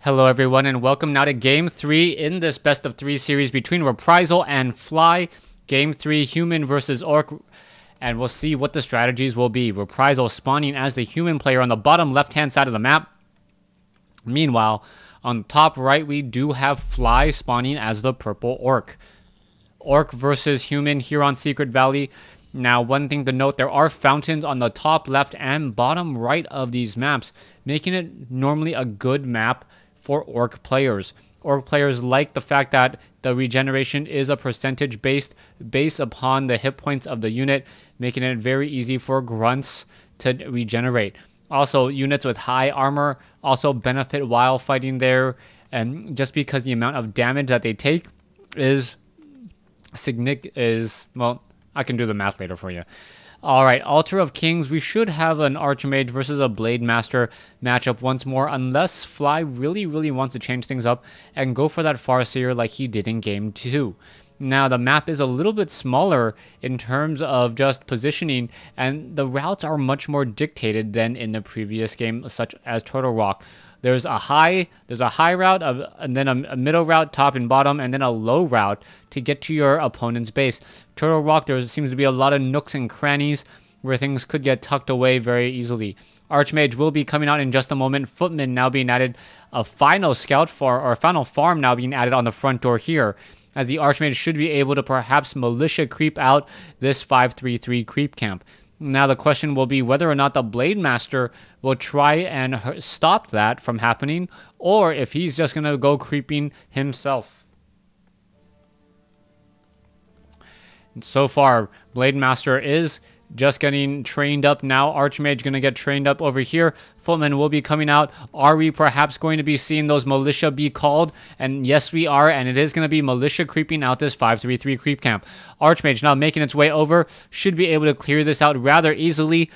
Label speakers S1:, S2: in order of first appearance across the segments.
S1: Hello everyone and welcome now to Game 3 in this best of 3 series between Reprisal and Fly. Game 3 Human versus Orc, and we'll see what the strategies will be. Reprisal spawning as the human player on the bottom left hand side of the map. Meanwhile, on the top right we do have Fly spawning as the purple Orc. Orc versus Human here on Secret Valley. Now, one thing to note, there are fountains on the top left and bottom right of these maps, making it normally a good map for Orc players. Orc players like the fact that the regeneration is a percentage based upon the hit points of the unit, making it very easy for grunts to regenerate. Also, units with high armor also benefit while fighting there, and just because the amount of damage that they take is well, I can do the math later for you. Alright, Altar of Kings, we should have an Archmage versus a Blade Master matchup once more, unless Fly really wants to change things up and go for that Farseer like he did in Game 2. Now, the map is a little bit smaller in terms of just positioning, and the routes are much more dictated than in the previous game, such as Turtle Rock. There's a high route, and then a middle route, top and bottom, and then a low route to get to your opponent's base. Turtle Rock, there seems to be a lot of nooks and crannies where things could get tucked away very easily. Archmage will be coming out in just a moment. Footman now being added, a final final farm now being added on the front door here, as the Archmage should be able to perhaps militia creep out this 5-3-3 creep camp. Now the question will be whether or not the Blade Master will try and stop that from happening, or if he's just going to go creeping himself. And so far, Blade Master is just getting trained up now. Archmage going to get trained up over here. Footman will be coming out. Are we perhaps going to be seeing those militia be called? And yes, we are. And it is going to be militia creeping out this 5-3-3 creep camp. Archmage now making its way over. Should be able to clear this out rather easily.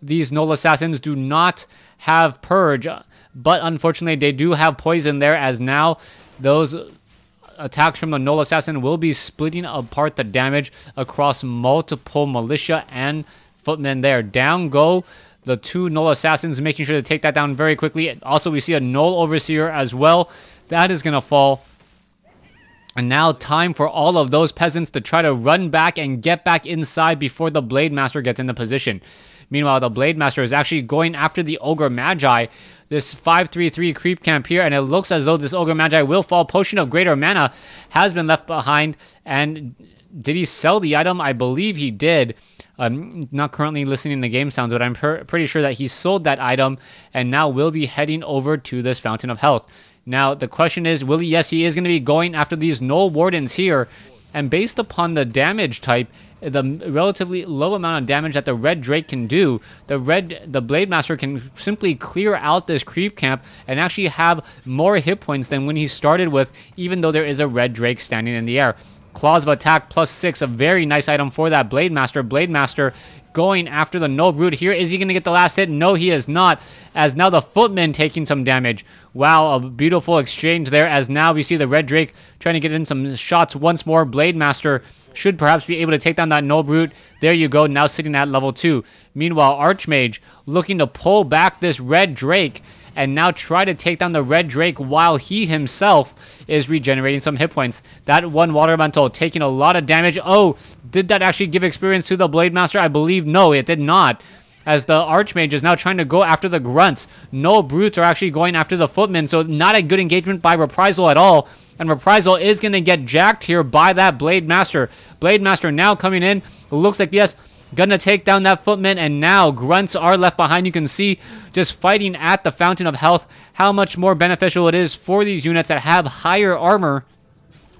S1: These Null Assassins do not have Purge, but unfortunately they do have Poison there, as now those attacks from the Null Assassin will be splitting apart the damage across multiple militia and footmen there. Down go the two Null Assassins, making sure to take that down very quickly. Also, we see a Null Overseer as well. That is going to fall. And now time for all of those peasants to try to run back and get back inside before the Blade Master gets into position. Meanwhile, the Blade Master is actually going after the Ogre Magi, this 5-3-3 creep camp here, and it looks as though this Ogre Magi will fall. Potion of Greater Mana has been left behind, and did he sell the item? I believe he did. I'm not currently listening to game sounds, but I'm pretty sure that he sold that item, and now will be heading over to this Fountain of Health. Now, the question is, will he? Yes, he is going to be going after these Null Wardens here, and based upon the damage type, the relatively low amount of damage that the Red Drake can do, the Blade Master can simply clear out this creep camp and actually have more hit points than when he started with, even though there is a Red Drake standing in the air. Claws of Attack +6, a very nice item for that Blade Master. Blade Master going after the Null Brute here. Is he going to get the last hit? No, he is not, as now the Footman taking some damage. Wow, a beautiful exchange there, as now we see the Red Drake trying to get in some shots once more. Blade Master should perhaps be able to take down that Null Brute. There you go, now sitting at level 2. Meanwhile, Archmage looking to pull back this Red Drake and now try to take down the Red Drake while he himself is regenerating some hit points. That one Water Elemental taking a lot of damage. Oh, did that actually give experience to the Blade Master? I believe no, it did not, as the Archmage is now trying to go after the Grunts. No Brutes are actually going after the Footmen, so not a good engagement by Reprisal at all. And Reprisal is going to get jacked here by that Blade Master. Blade Master now coming in. It looks like, yes, gonna take down that Footman, and now Grunts are left behind. You can see just fighting at the Fountain of Health how much more beneficial it is for these units that have higher armor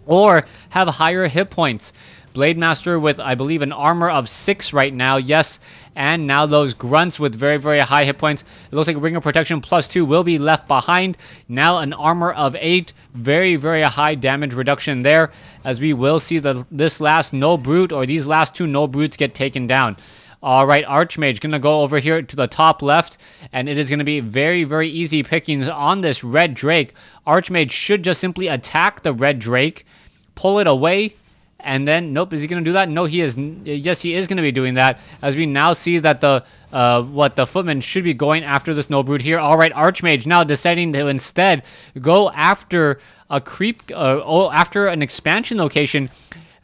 S1: or have higher hit points. Blade Master with, I believe, an armor of 6 right now, yes, and now those Grunts with very high hit points. It looks like Ring of Protection +2 will be left behind. Now an armor of 8, very high damage reduction there, as we will see this last Null Brute, or these last 2 Null Brutes, get taken down. Alright, Archmage going to go over here to the top left, and it is going to be very easy pickings on this Red Drake. Archmage should just simply attack the Red Drake, pull it away, And then, nope, is he going to do that? No, he is. Yes, he is going to be doing that, as we now see that the footman should be going after the Snow Brood here. All right, Archmage now deciding to instead go after a creep, after an expansion location.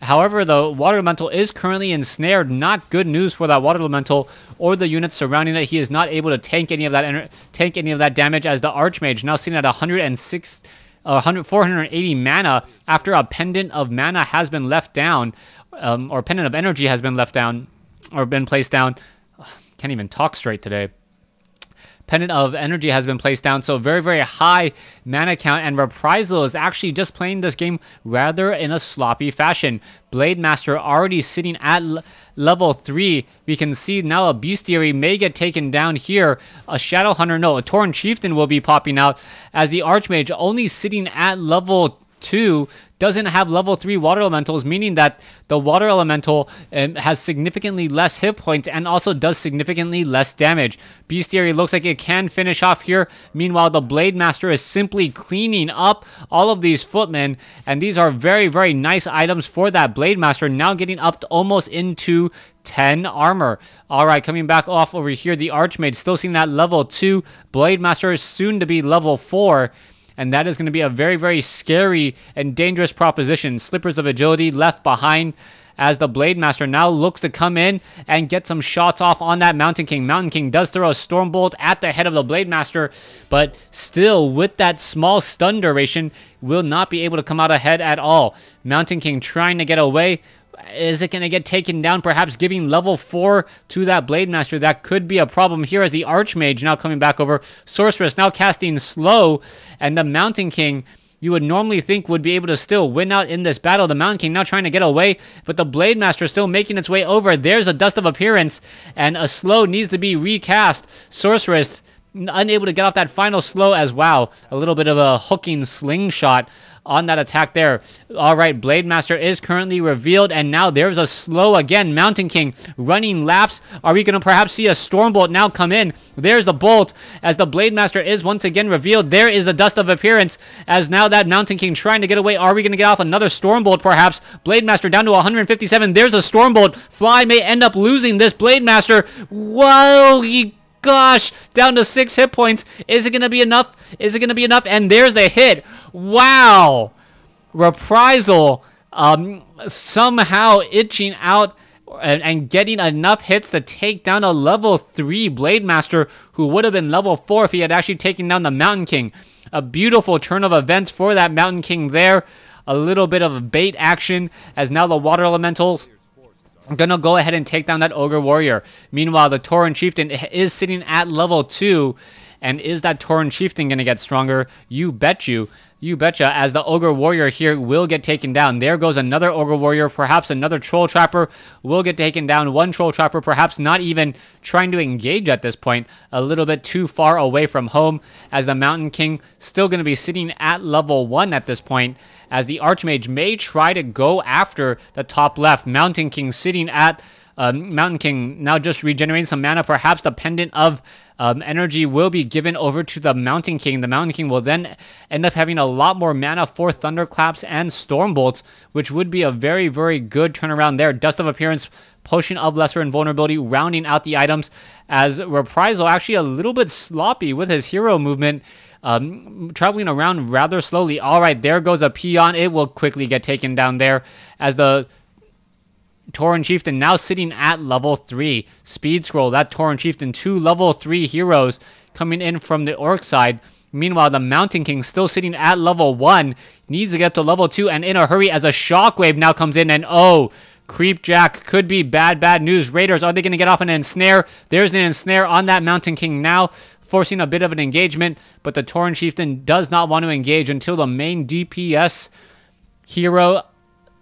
S1: However, the Water Elemental is currently ensnared. Not good news for that Water Elemental or the units surrounding it. He is not able to tank any of that damage, as the Archmage now sitting at 480 mana after a Pendant of Mana has been left down, or Pendant of Energy has been left down, or been placed down. Can't even talk straight today. Pendant of Energy has been placed down, so very, very high mana count, and Reprisal is actually just playing this game rather in a sloppy fashion. Blade Master already sitting at level 3. We can see now a Bestiary may get taken down here. A Shadow Hunter, no, a Tauren Chieftain will be popping out, as the Archmage only sitting at level 2 doesn't have level 3 water elementals, meaning that the water elemental has significantly less hit points and also does significantly less damage. Bestiary looks like it can finish off here. Meanwhile, the Blade Master is simply cleaning up all of these footmen, and these are very, very nice items for that Blade Master, now getting up to almost into 10 armor. All right, coming back off over here, the Archmage still seeing that level 2. Blade Master is soon to be level 4. And that is going to be a very, very scary and dangerous proposition. Slippers of Agility left behind, as the Blade Master now looks to come in and get some shots off on that Mountain King. Mountain King does throw a Stormbolt at the head of the Blade Master, but still, with that small stun duration, will not be able to come out ahead at all. Mountain King trying to get away. Is it going to get taken down, perhaps giving level 4 to that Blade Master? That could be a problem here, as the Archmage now coming back over. Sorceress now casting slow, and the Mountain King, you would normally think, would be able to still win out in this battle. The Mountain King now trying to get away, but the Blade Master still making its way over. There's a Dust of Appearance, and a slow needs to be recast. Sorceress unable to get off that final slow, as wow, a little bit of a hooking slingshot on that attack there. All right, Blade Master is currently revealed, and now there's a slow again. Mountain King running laps. Are we going to perhaps see a Stormbolt now come in? There's the bolt, as the Blade Master is once again revealed. There is the Dust of Appearance, as now that Mountain King trying to get away. Are we going to get off another Stormbolt perhaps? Blade Master down to 157. There's a Stormbolt. Fly may end up losing this Blade Master. Whoa, gosh, down to 6 hit points. Is it going to be enough? Is it going to be enough? And there's the hit. Wow. Reprisal somehow itching out and getting enough hits to take down a level 3 Blade Master, who would have been level 4 if he had actually taken down the Mountain King. A beautiful turn of events for that Mountain King there. A little bit of bait action, as now the Water Elementals gonna go ahead and take down that Ogre Warrior. Meanwhile, the Tauren Chieftain is sitting at level 2. And is that Tauren Chieftain gonna get stronger? You bet you. You betcha, as the Ogre Warrior here will get taken down. There goes another Ogre Warrior. Perhaps another Troll Trapper will get taken down. One Troll Trapper perhaps not even trying to engage at this point. A little bit too far away from home, as the Mountain King still going to be sitting at level 1 at this point, as the Archmage may try to go after the top left. Mountain King sitting at Mountain King now just regenerating some mana. Perhaps the Pendant of Energy will be given over to the Mountain King. The Mountain King will then end up having a lot more mana for Thunderclaps and Stormbolts, which would be a very, very good turnaround there. Dust of Appearance, Potion of Lesser Invulnerability, rounding out the items, as Reprisal actually a little bit sloppy with his hero movement, traveling around rather slowly. All right, there goes a Peon. It will quickly get taken down there, as the Tauren Chieftain now sitting at level 3. Speed Scroll, that Tauren Chieftain, 2 level 3 heroes coming in from the Orc side. Meanwhile, the Mountain King still sitting at level 1. Needs to get to level 2 and in a hurry, as a Shockwave now comes in, and oh, Creepjack could be bad, bad news. Raiders, are they going to get off an ensnare? There's an ensnare on that Mountain King now, forcing a bit of an engagement, but the Tauren Chieftain does not want to engage until the main DPS hero,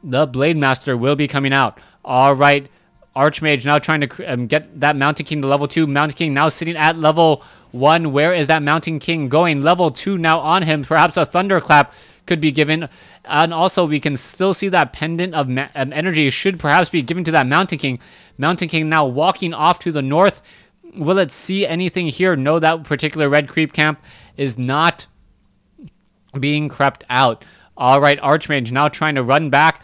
S1: the Blade Master, will be coming out. All right, Archmage now trying to get that Mountain King to level 2. Mountain King now sitting at level 1. Where is that Mountain King going? Level 2 now on him. Perhaps a Thunderclap could be given. And also, we can still see that Pendant of Energy should perhaps be given to that Mountain King. Mountain King now walking off to the north. Will it see anything here? No, that particular red creep camp is not being crept out. All right, Archmage now trying to run back.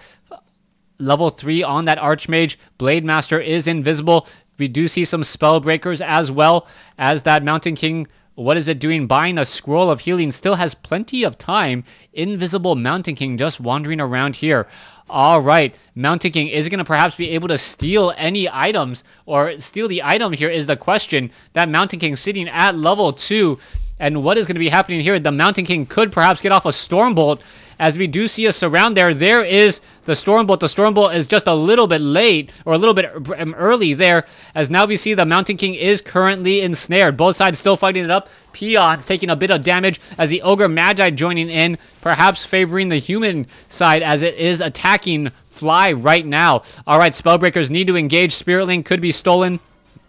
S1: level 3 on that Archmage. Blade Master is invisible. We do see some spell breakers as well as that Mountain King. What is it doing? Buying a scroll of healing. Still has plenty of time. Invisible Mountain King just wandering around here. All right, Mountain King is going to perhaps be able to steal any items, or steal the item here is the question. That Mountain King sitting at level 2. And what is going to be happening here? The Mountain King could perhaps get off a Stormbolt, as we do see a surround there. There is the Stormbolt. The Stormbolt is just a little bit late, or a little bit early there, as now we see the Mountain King is currently ensnared. Both sides still fighting it up. Peons taking a bit of damage as the Ogre Magi joining in, perhaps favoring the human side as it is attacking Fly right now. All right, Spellbreakers need to engage. Spirit Link could be stolen.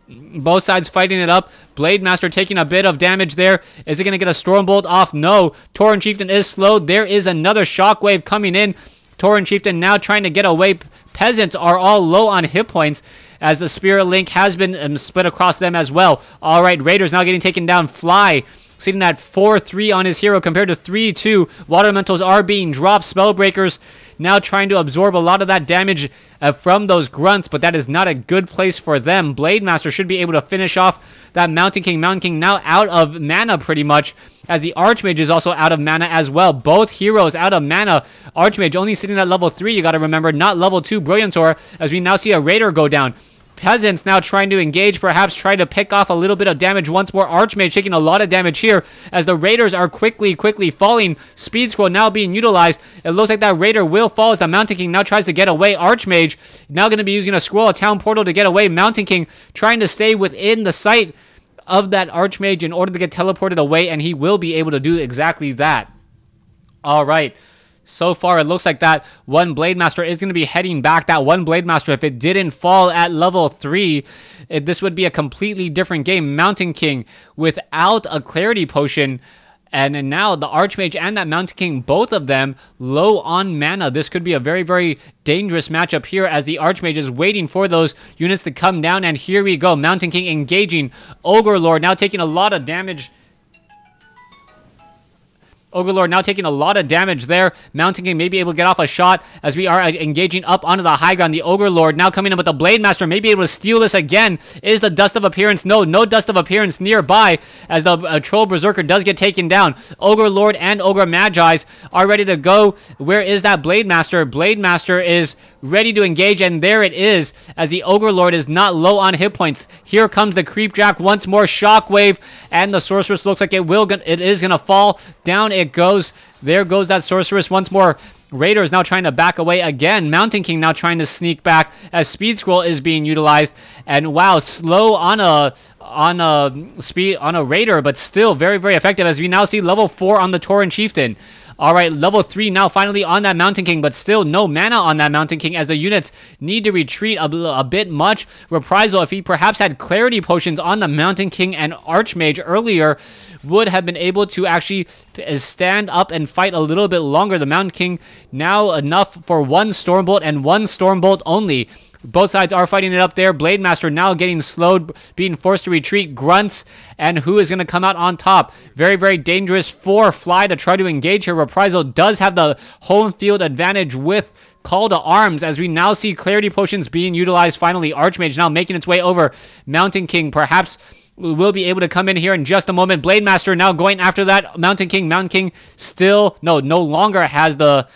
S1: Both sides fighting it up. Blade Master taking a bit of damage there. Is it going to get a Stormbolt off? No. Tauren Chieftain is slowed. There is another Shockwave coming in. Tauren Chieftain now trying to get away. Peasants are all low on hit points as the Spirit Link has been split across them as well. All right, Raiders now getting taken down. Fly sitting at 4-3 on his hero compared to 3-2. Water Elementals are being dropped. Spellbreakers now trying to absorb a lot of that damage from those grunts, but that is not a good place for them. Blade Master should be able to finish off that Mountain King. Mountain King now out of mana pretty much, as the Archmage is also out of mana as well. Both heroes out of mana. Archmage only sitting at level 3, you got to remember, not level 2 Brilliantor, as we now see a Raider go down. Peasants now trying to engage, perhaps try to pick off a little bit of damage once more. Archmage taking a lot of damage here as the Raiders are quickly falling. Speed Scroll now being utilized. It looks like that Raider will fall as the Mountain King now tries to get away. Archmage now going to be using a Scroll of Town Portal to get away. Mountain King trying to stay within the sight of that Archmage in order to get teleported away, and he will be able to do exactly that. All right. So far, it looks like that one Blade Master is going to be heading back. That one Blade Master, if it didn't fall at level 3, this would be a completely different game. Mountain King without a Clarity Potion, and now the Archmage and that Mountain King, both of them low on mana. This could be a very, very dangerous matchup here as the Archmage is waiting for those units to come down. And here we go. Mountain King engaging. Ogre Lord now taking a lot of damage. Ogre Lord now taking a lot of damage there. Mountain King may be able to get off a shot as we are engaging up onto the high ground. The Ogre Lord now coming in with the Blade Master, may be able to steal this again. Is the Dust of Appearance? No, no Dust of Appearance nearby as the Troll Berserker does get taken down. Ogre Lord and Ogre Magi's are ready to go. Where is that Blade Master? Blade Master is ready to engage, and there it is as the Ogre Lord is not low on hit points. Here comes the Creepjack once more. Shockwave, and the Sorceress looks like it is gonna fall down. It goes. There goes that Sorceress once more. Raider is now trying to back away again. Mountain King now trying to sneak back as Speed Scroll is being utilized. And wow, slow on a Raider, but still very, very effective as we now see level 4 on the Tauren Chieftain. All right, level 3 now finally on that Mountain King, but still no mana on that Mountain King as the units need to retreat a bit much. Reprisal, if he perhaps had Clarity Potions on the Mountain King and Archmage earlier, would have been able to actually stand up and fight a little bit longer. The Mountain King now enough for one Stormbolt and one Stormbolt only. Both sides are fighting it up there. Blade Master now getting slowed, being forced to retreat. Grunts, and who is going to come out on top? Very, very dangerous for Fly to try to engage here. Reprisal does have the home field advantage with Call to Arms as we now see Clarity Potions being utilized finally. Archmage now making its way over. Mountain King perhaps will be able to come in here in just a moment. Blade Master now going after that Mountain King. Mountain King still no longer has that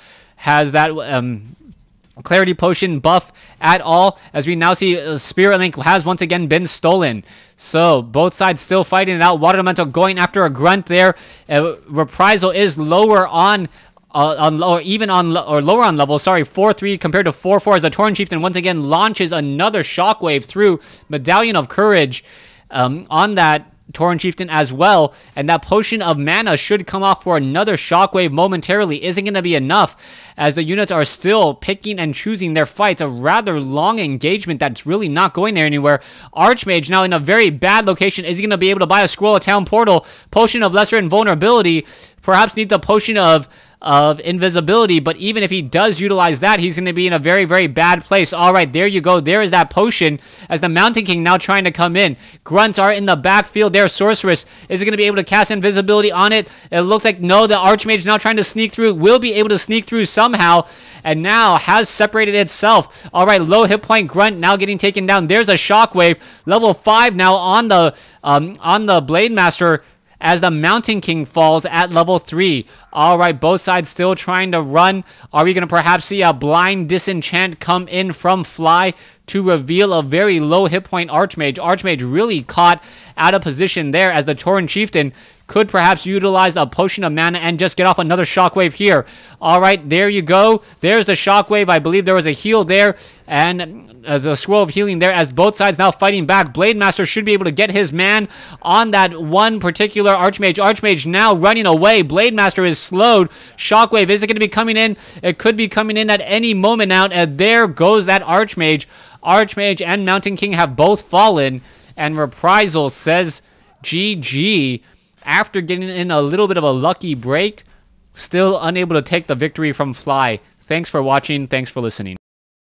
S1: Clarity Potion buff at all, as we now see Spirit Link has once again been stolen. So both sides still fighting it out. Water Elemental going after a grunt there. Reprisal is lower on lower on level, sorry, 4-3 compared to 4-4 as the Tauren Chieftain once again launches another Shockwave through Medallion of Courage on that Tauren Chieftain as well, and that Potion of Mana should come off for another Shockwave momentarily. Isn't going to be enough as the units are still picking and choosing their fights. A rather long engagement that's really not going there anywhere. Archmage now in a very bad location. Is he going to be able to buy a Scroll of Town Portal? Potion of Lesser Invulnerability. Perhaps needs a Potion of of invisibility, but even if he does utilize that, he's going to be in a very, very bad place. All right, there you go. There is that potion as the Mountain King now trying to come in. Grunts are in the backfield there. Sorceress is going to be able to cast invisibility on it. It looks like no, the Archmage now trying to sneak through, will be able to sneak through somehow, and now has separated itself. All right, low hit point Grunt now getting taken down. There's a Shockwave. Level 5 now on the Blade Master, as the Mountain King falls at level 3. All right, both sides still trying to run. Are we going to perhaps see a blind disenchant come in from Fly to reveal a very low hit point Archmage? Archmage really caught out of position there, as the Tauren Chieftain could perhaps utilize a potion of mana and just get off another Shockwave here. All right, there you go. There's the Shockwave. I believe there was a heal there, and the Scroll of Healing there, as both sides now fighting back. Blade Master should be able to get his man on that one particular Archmage. Archmage now running away. Blade Master is slowed. Shockwave, is it going to be coming in? It could be coming in at any moment now, and there goes that Archmage. Archmage and Mountain King have both fallen, and Reprisal says GG after getting in a little bit of a lucky break. Still unable to take the victory from Fly. Thanks for watching. Thanks for listening.